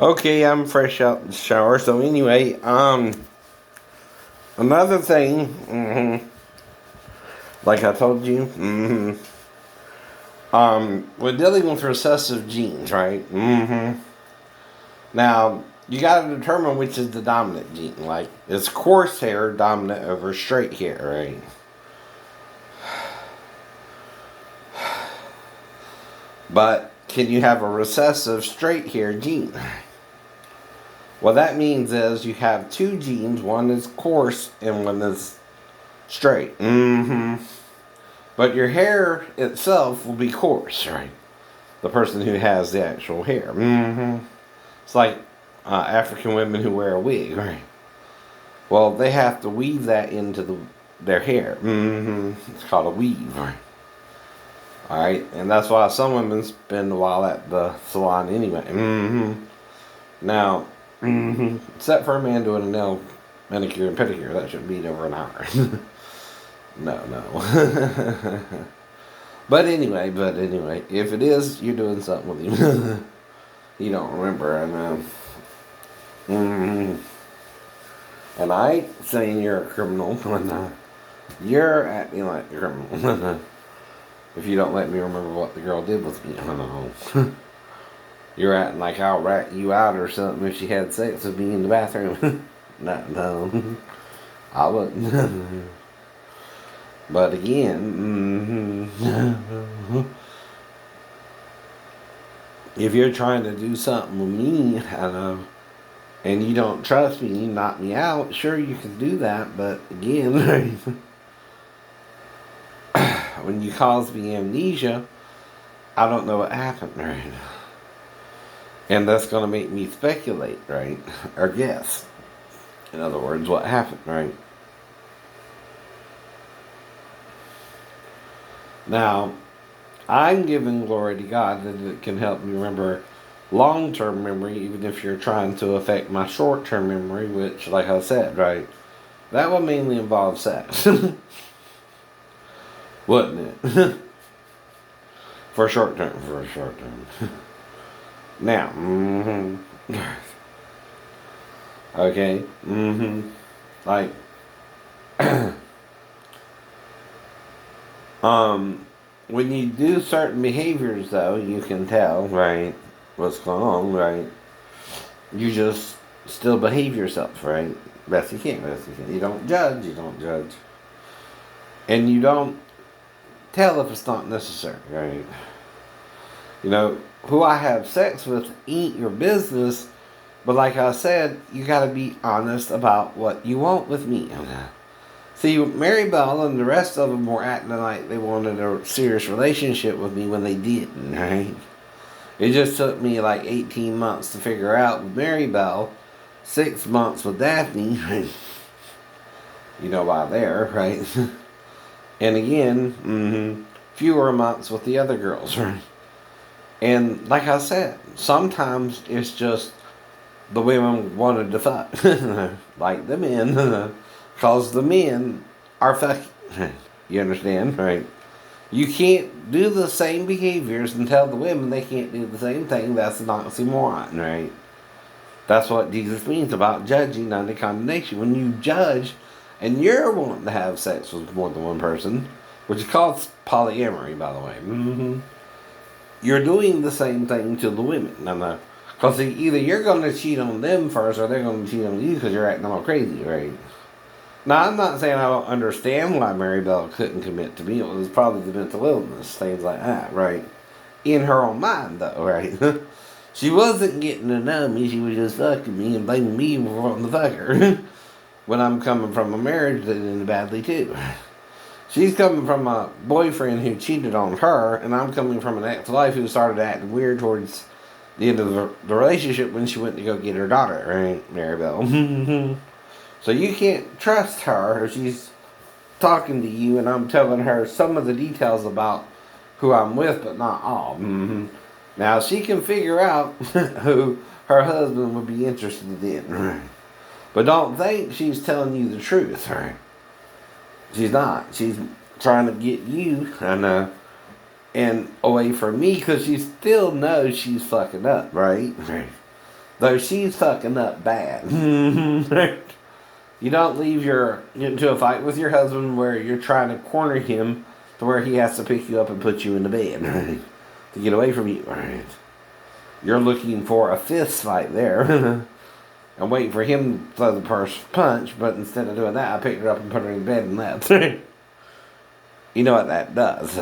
Okay, I'm fresh out the shower. So anyway, another thing, like I told you, we're dealing with recessive genes, right? Now you got to determine which is the dominant gene. Like, is coarse hair dominant over straight hair, right? But can you have a recessive straight hair gene? What that means is you have two genes. One is coarse and one is straight. But your hair itself will be coarse, right? The person who has the actual hair. It's like African women who wear a wig, right? Well, they have to weave that into their hair. It's called a weave, right? All right, and that's why some women spend a while at the salon anyway. Now, except for a man doing a nail manicure and pedicure, that should be over an hour. No. But anyway, if it is, you're doing something with him. You don't remember, and I ain't saying you're a criminal when you're acting like a criminal. If you don't let me remember what the girl did with me, I don't know. You're acting like I'll rat you out or something if she had sex with me in the bathroom. No, I wouldn't. But again, if you're trying to do something with me, and you don't trust me, you knock me out, sure you can do that, but again, when you cause me amnesia, I don't know what happened, right? And that's going to make me speculate, right? Or guess. In other words, what happened, right? Now, I'm giving glory to God that it can help me remember long-term memory, even if you're trying to affect my short-term memory, which, like I said, right, that will mainly involve sex. Wouldn't it? For short term. Now, okay, like, when you do certain behaviors, though, you can tell, right, what's going on, right? You just still behave yourself, right? Best you can. You don't judge, and you don't tell if it's not necessary, right? You know, who I have sex with ain't your business, but like I said, you gotta be honest about what you want with me. See, Mary Bell and the rest of them were acting like they wanted a serious relationship with me when they didn't, right? It just took me like 18 months to figure out with Mary Bell, 6 months with Daphne, you know why there, right? And again, fewer months with the other girls, right? And like I said, sometimes it's just the women wanted to fuck, like the men, because the men are fucking. You understand, right? You can't do the same behaviors and tell the women they can't do the same thing. That's an oxymoron, right? That's what Jesus means about judging under condemnation. When you judge and you're wanting to have sex with more than one person, which is called polyamory, by the way, you're doing the same thing to the women. Because either you're going to cheat on them first or they're going to cheat on you because you're acting all crazy, right? Now, I'm not saying I don't understand why Mary Bell couldn't commit to me. It was probably the mental illness, things like that, right? In her own mind, though, right? She wasn't getting to know me. She was just fucking me and blaming me for wanting to fuck her. When I'm coming from a marriage that ended badly, too. She's coming from a boyfriend who cheated on her, and I'm coming from an ex-wife who started acting weird towards the end of the relationship when she went to go get her daughter, right, Mary Bell? So you can't trust her if she's talking to you and I'm telling her some of the details about who I'm with, but not all. Now, she can figure out who her husband would be interested in, right? But don't think she's telling you the truth, right? She's not. She's trying to get you and away from me because she still knows she's fucking up, right? Though she's fucking up bad. You don't get into a fight with your husband where you're trying to corner him to where he has to pick you up and put you in the bed, right? To get away from you, right? You're looking for a fist fight there. And waiting for him to throw the first punch, but instead of doing that, I picked her up and put her in bed and left. You know what that does?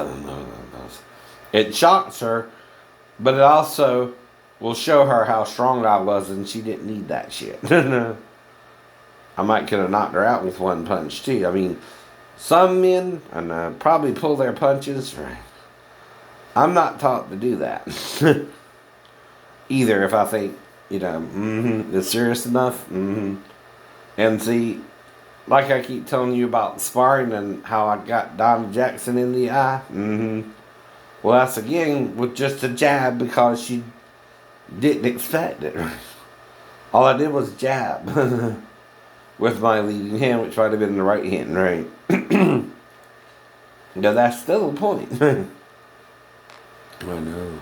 It shocks her, but it also will show her how strong I was and she didn't need that shit. I might could have knocked her out with one punch too. I mean, some men and probably pull their punches. Right. I'm not taught to do that either. If I think it's serious enough. And see, like I keep telling you about sparring and how I got Donna Jackson in the eye. Well, that's again with just a jab because she didn't expect it. All I did was jab. With my leading hand, which might have been the right hand, right? Now that's still the point. I know.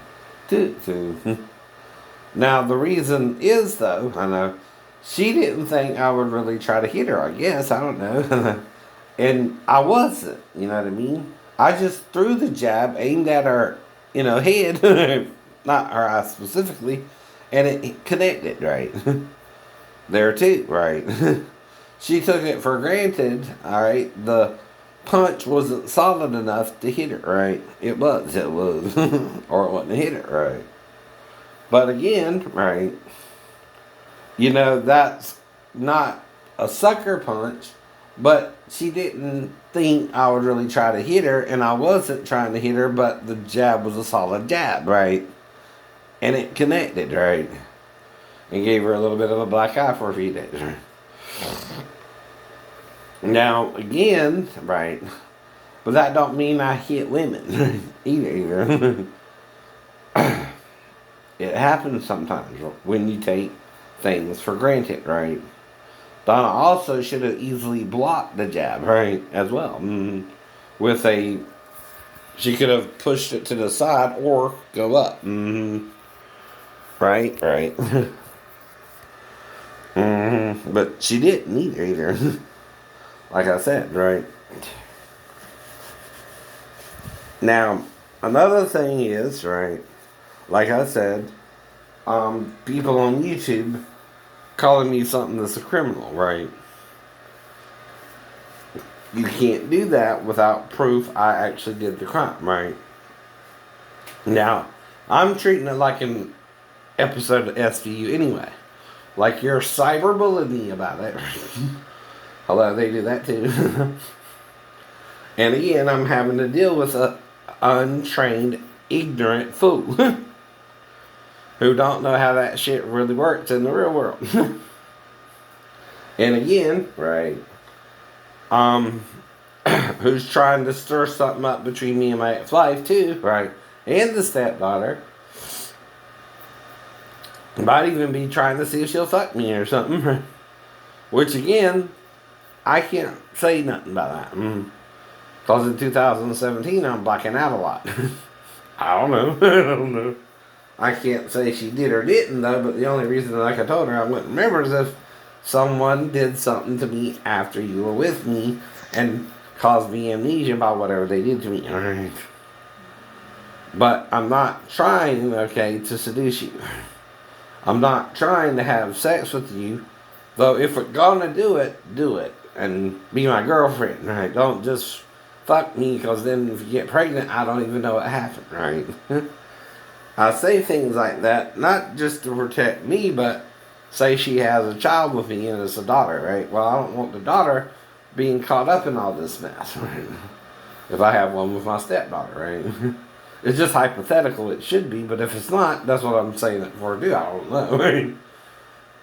Now the reason is, though, I know, she didn't think I would really try to hit her, I guess. I don't know. And I wasn't, you know what I mean? I just threw the jab, aimed at her, head, not her eye specifically, and it connected, right? There too, right? She took it for granted, alright, the punch wasn't solid enough to hit it right. It was. Or it wasn't hit it right. But again, right, that's not a sucker punch, but she didn't think I would really try to hit her, and I wasn't trying to hit her, but the jab was a solid jab, right? And it connected, right? And gave her a little bit of a black eye for a few days, right? Now, again, right, but that don't mean I hit women either. It happens sometimes when you take things for granted, right? Donna also should have easily blocked the jab, right, as well. She could have pushed it to the side or go up. Right. But she didn't either. Like I said, right? Now, another thing is, right, like I said, people on YouTube calling me something that's a criminal, right? You can't do that without proof I actually did the crime, right? Now, I'm treating it like an episode of SVU anyway. Like you're cyberbullying me about it. Although they do that too. And again, I'm having to deal with a untrained, ignorant fool who don't know how that shit really works in the real world. And again, right, who's trying to stir something up between me and my ex-wife too, right, and the stepdaughter. Might even be trying to see if she'll fuck me or something. Which again, I can't say nothing about that. Because in 2017, I'm blacking out a lot. I don't know. I can't say she did or didn't, though, but the only reason, like I told her, I wouldn't remember is if someone did something to me after you were with me and caused me amnesia about whatever they did to me. Alright. But I'm not trying, to seduce you. I'm not trying to have sex with you, though if we're gonna do it, and be my girlfriend, right? Don't just fuck me, because then if you get pregnant, I don't even know what happened, right? I say things like that, not just to protect me, but say she has a child with me and it's a daughter, right? Well, I don't want the daughter being caught up in all this mess, right? If I have one with my stepdaughter, right? It's just hypothetical, it should be, but if it's not, that's what I'm saying it for, do. I don't know, right?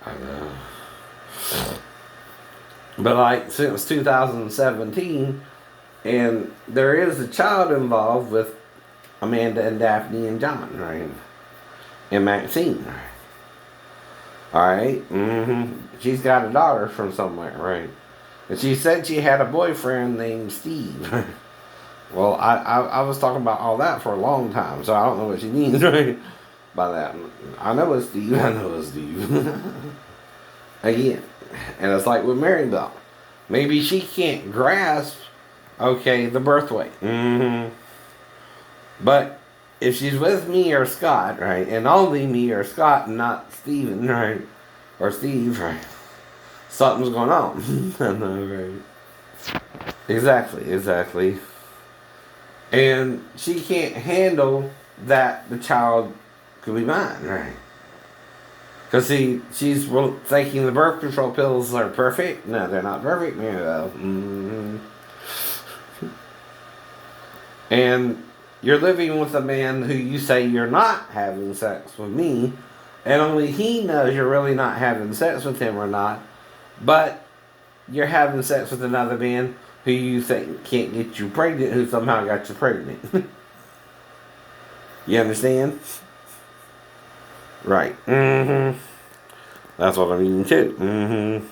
I know. But like, since 2017, and there is a child involved with Amanda and Daphne and John, right? And Maxine, right? Alright, She's got a daughter from somewhere, right? And she said she had a boyfriend named Steve. Well, I was talking about all that for a long time, so I don't know what she means, right? by that. I know it's Steve. I know it's Steve. Again, and it's like with Mary Bell. Maybe she can't grasp, okay, the birth weight. But if she's with me or Scott, right, and only me or Scott, and not Steven, right, or Steve, right, something's going on. I know, right? Exactly. And she can't handle that the child could be mine, right? Because see, she's thinking the birth control pills are perfect. No, they're not perfect. Yeah. And you're living with a man who you say you're not having sex with me, and only he knows you're really not having sex with him or not, but you're having sex with another man who you think can't get you pregnant, who somehow got you pregnant. You understand? Right. That's what I mean too.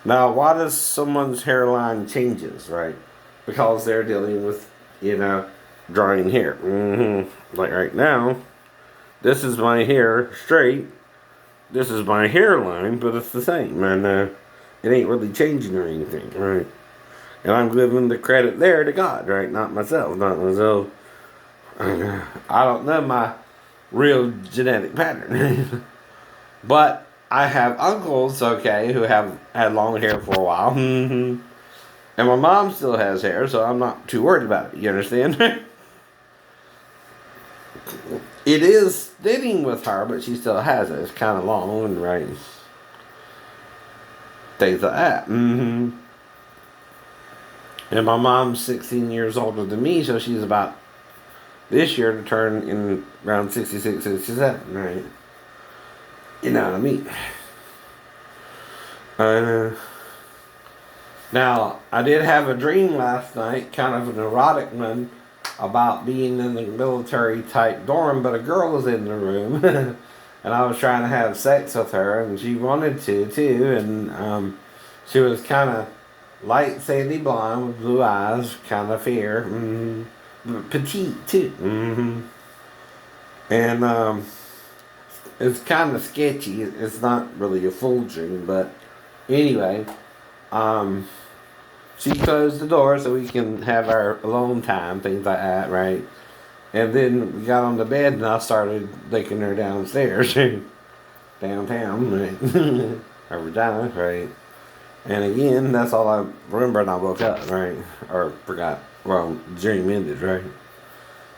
Now, why does someone's hairline changes, right? Because they're dealing with, drying hair. Like right now, this is my hair straight. This is my hairline, but it's the same, and it ain't really changing or anything, right? And I'm giving the credit there to God, right? Not myself. I don't know my real genetic pattern. But I have uncles, okay, who have had long hair for a while. And my mom still has hair, so I'm not too worried about it. You understand? It is thinning with her, but she still has it. It's kind of long and right. Things like that. And my mom's 16 years older than me, so she's about this year to turn in around 66, 67, right? You know what I mean? Now, I did have a dream last night, kind of an erotic one, about being in the military type dorm, but a girl was in the room, and I was trying to have sex with her, and she wanted to too, and she was kind of light sandy blonde with blue eyes, kind of fair, petite too, and it's kind of sketchy. It's not really a full dream, but anyway, she closed the door so we can have our alone time, things like that, right? And then we got on the bed and I started taking her downstairs, downtown, right? Her vagina, right? And again, that's all I remember, and I woke up, right? Or forgot. Well, the dream ended, right?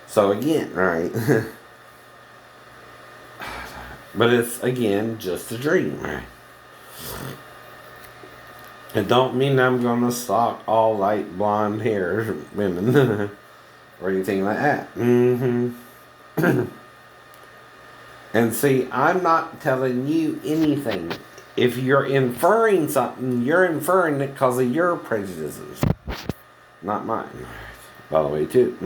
So again, right? But it's, again, just a dream, right? It don't mean I'm gonna stalk all light blonde hair women or anything like that. And see, I'm not telling you anything. If you're inferring something, you're inferring it because of your prejudices, not mine. By the way, too.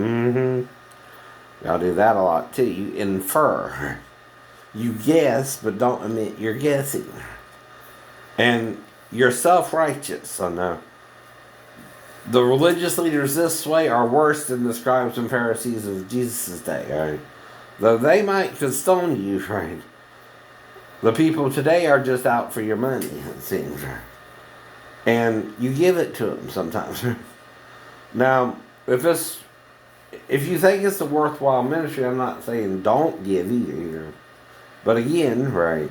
Y'all do that a lot too. You infer. You guess, but don't admit you're guessing. And you're self-righteous. I know. The religious leaders this way are worse than the scribes and Pharisees of Jesus' day, right? Though they might condone you, right? The people today are just out for your money, it seems, right? And you give it to them sometimes. Now, if you think it's a worthwhile ministry, I'm not saying don't give either. But again, right,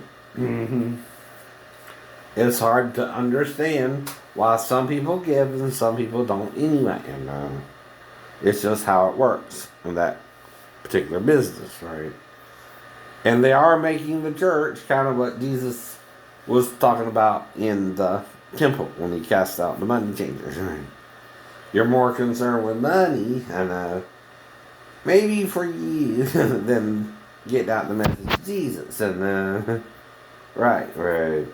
it's hard to understand why some people give and some people don't anyway. And it's just how it works in that particular business, right? And they are making the church kind of what Jesus was talking about in the temple when he cast out the money changers, right? You're more concerned with money, and maybe for you, than getting out the message of Jesus. And right.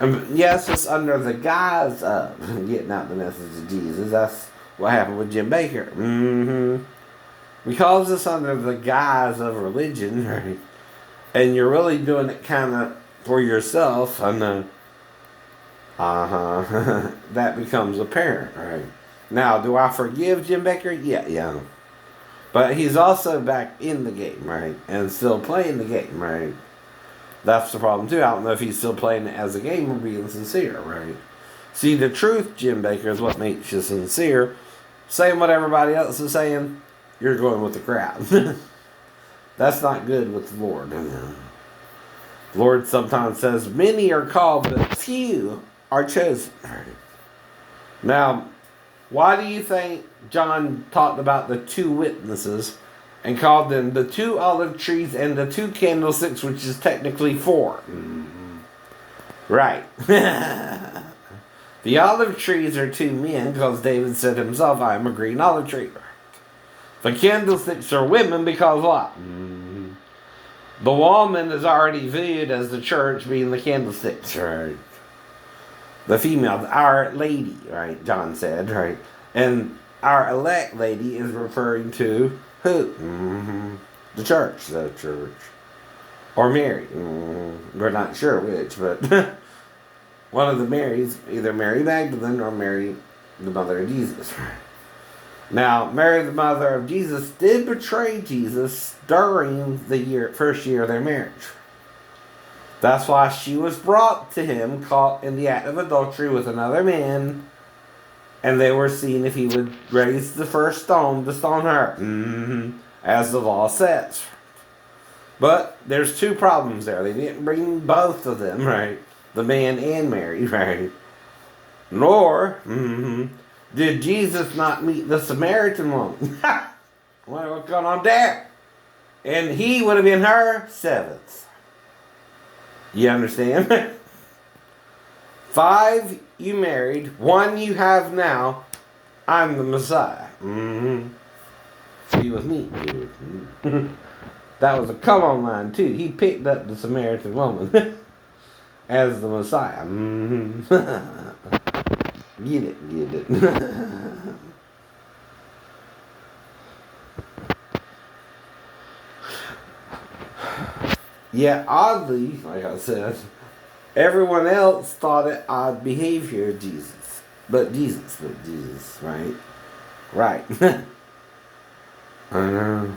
And yes, it's under the guise of getting out the message of Jesus. That's what happened with Jim Bakker. Because it's under the guise of religion, right? And you're really doing it kind of for yourself, and that becomes apparent, right? Now, do I forgive Jim Bakker? Yeah. But he's also back in the game, right? And still playing the game, right? That's the problem, too. I don't know if he's still playing it as a game or being sincere, right? See, the truth, Jim Bakker, is what makes you sincere. Saying what everybody else is saying, you're going with the crowd. That's not good with the Lord. The Lord sometimes says, many are called, but few are chosen. Now, why do you think John talked about the two witnesses and called them the two olive trees and the two candlesticks, which is technically four? Right. The olive trees are two men, because David said himself, I am a green olive tree. The candlesticks are women, because what? The woman is already viewed as the church being the candlesticks, right? The female, our lady, right? John said, right? And our elect lady is referring to who? The church. The church. Or Mary. We're not sure which, but one of the Marys, either Mary Magdalene or Mary, the mother of Jesus. Now, Mary, the mother of Jesus, did betray Jesus during the first year of their marriage. That's why she was brought to him, caught in the act of adultery with another man, and they were seeing if he would raise the first stone to stone her, as the law says. But there's two problems there. They didn't bring both of them, right? The man and Mary, right? Nor did Jesus not meet the Samaritan woman. What's going on there? And he would have been her seventh. You understand? 5 you married, 1 you have now. I'm the Messiah. Be with me. That was a come on line too. He picked up the Samaritan woman as the Messiah. Get it. Yeah, oddly, like I said, everyone else thought it odd behavior of Jesus. But Jesus, right? Right. I know.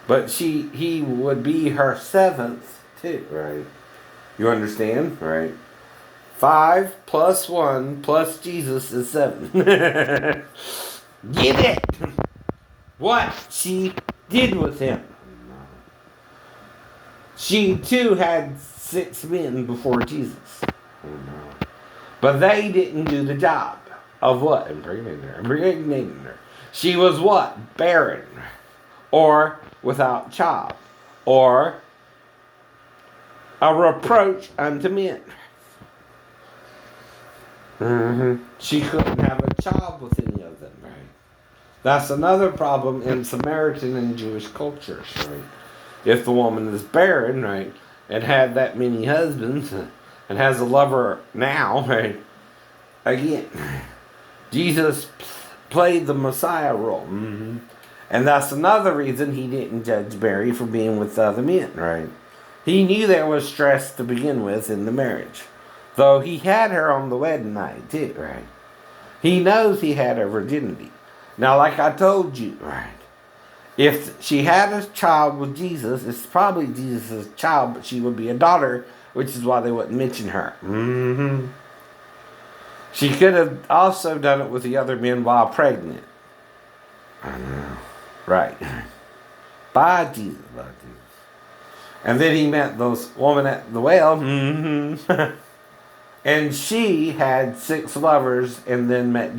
But he would be her seventh too, right? You understand? Right? 5 plus 1 plus Jesus is 7. Get it? What she did with him. She too had 6 men before Jesus. But they didn't do the job of what? Impregnating her. She was what? Barren. Or without child. Or a reproach unto men. She couldn't have a child with any of them, right? That's another problem in Samaritan and Jewish cultures, right? If the woman is barren, right, and had that many husbands, and has a lover now, right, again, Jesus played the Messiah role. And that's another reason he didn't judge Mary for being with other men, right? He knew there was stress to begin with in the marriage. Though he had her on the wedding night too, right? He knows he had her virginity. Now, like I told you, right? If she had a child with Jesus, it's probably Jesus' child, but she would be a daughter, which is why they wouldn't mention her. She could have also done it with the other men while pregnant. I know. Right. By Jesus. And then he met those women at the well. And she had 6 lovers and then met Jesus.